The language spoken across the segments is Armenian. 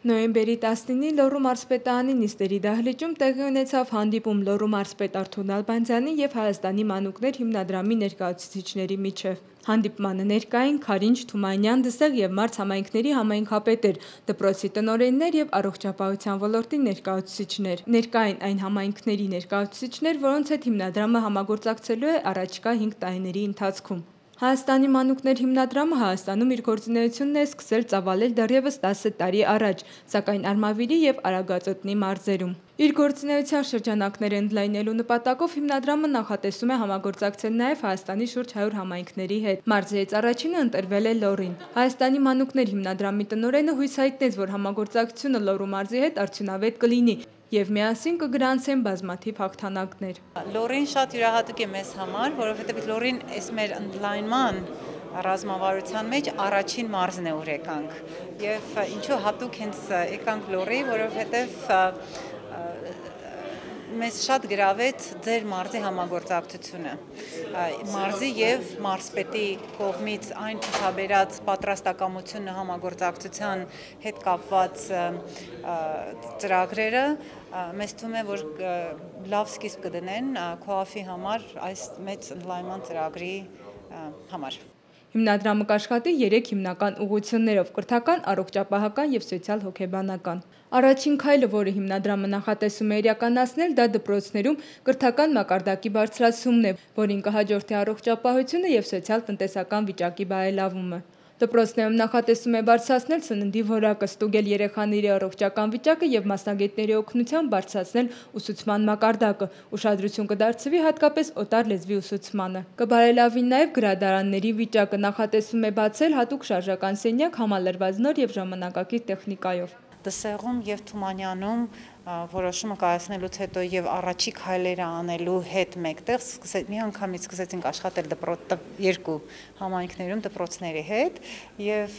Նոյեմբերի 19-ին Լոռու մարզպետարանի նիստերի դահլիճում տեղի ունեցավ հանդիպում Լոռու մարզպետ Արթուր Նալբանդյանի և Հայաստանի մանուկներ հիմնադրամի ներկայացուցիչների միջև։ Հանդիպմանը ներկային Քարինչ, Թումանյան, Դսեղ և Մարզ համայնքների համայնքապետեր, դպրոցի տնօրեններ և առողջապահության ոլորտի ներկայացուցիչներ։ Ներկային այն համայնքների ներկայացուցիչներ, որոնց հետ հիմնադրամը համագործակցելու է առաջիկա 5 տարիների ընթացքում։ Հայաստանի մանուկներ հիմնադրամը Հայաստանում իր գործունեությունն է սկսել ծավալել դեռևս 10 տարի առաջ, սակայն Արմավիրի և Արագածոտնի մարզերում։ Իր գործունեության շրջանակները ընդլայնելու նպատակով հիմնադրամը նախատեսում է համագործակցել նաև Հայաստանի շուրջ 100 համայնքների հետ։ Մարզերից առաջինը ընտրվել է Լոռին։ Հայաստանի մանուկներ հիմնադրամի տնօրենը հույս հայտնեց, որ համագործակցությունը Լոռու մարզի հետ արդյունավետ կլինի և միասին կգրանցեն բազմաթիվ հաղթանակներ։ Լոռին շատ յուրահատուկ է մեզ համար, որովհետև Լոռին այս մեր ընդլայնման ռազմավարության մեջ առաջին մարզն է, ուր եկանք։ Եվ ինչու հատուկ հենց եկանք Լոռի, որովհետև մեզ շատ գրավեց ձեր մարզի համագործակցությունը, մարզի և մարզպետի կողմից այն ցուցաբերած պատրաստակամությունը համագործակցության հետ կապված ծրագրերը մեզ թվում է, որ լավ սկիզբ կդնեն ՔՈԱՖ-ի համար այս մեծ ընդլայնման ծրագրի համար։ Հիմնադրամը կաշխատի 3 հիմնական ուղղություններով՝ կրթական, առողջապահական և սոցիալ-հոգեբանական։ Առաջին քայլը, որը հիմնադրամը նախատեսում է իրականացնել, դա դպրոցներում կրթական մակարդակի բարձրացումն է, որին կհաջորդի առողջապահությունը և սոցիալ-տնտեսական վիճակի բարելավումը։ Դպրոցներում նախատեսում է բարձրացնել սննդի որակը, ստուգել երեխաների առողջական վիճակը և մասնագետների օգնությամբ բարձրացնել ուսուցման մակարդակը, ուշադրություն կդարձվի հատկապես օտար լեզվի ուսուցմանը։ Կբարելավի նաև գրադարանների վիճակը, նախատեսվում է բացել հատուկ շարժական սենյակ համալրված նոր և ժամանակակից տեխնիկայով։ Դսեղում և Թումանյանում որոշումը կայացնելուց հետո և առաջի քայլերը անելու հետ մեկտեղ միանգամից սկսեցինք աշխատել երկու համայնքներում դպրոցների հետ և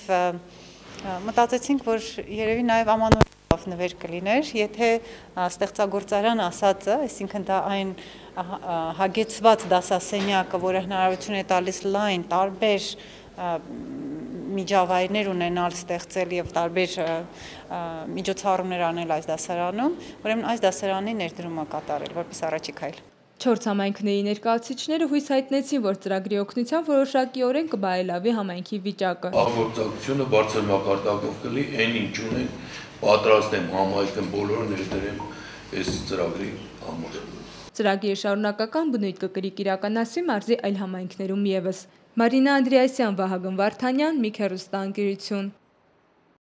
մտածեցինք, որ երևի նաև ամանորյա նվեր կլիներ, եթե ստեղծագործարան ասածը, այսինքն դա այն հագեցված դասասենյակը, որը հնարավորություն է տալիս լայն տարբեր միջավայրներ ունենալ, ստեղծել և տարբեր միջոցառումներ անել այս դասարանում, ուրեմն այս դասարանի ներդրումը կատարել, որպես առաջի քայլ։ 4 համայնքների ներկայացուցիչները հույս հայտնեցին, որ ծրագրի օգնությամբ որոշակիորեն կբարելավի համայնքի վիճակը։ Համագործակցությունը բարձր մակարդակով կլինի, այն ինչ ունենք, պատրաստ եմ համայնքն բոլորը ներդրեմ այս ծրագրի համար։ Ծրագիրը շարունակական բնույթ կկրի կիրականացվի մարզի այլ համայնքներում ևս։ Մարինա Անդրեասյան, Վահագն Վարդանյան, Միք հեռուստաընկերություն։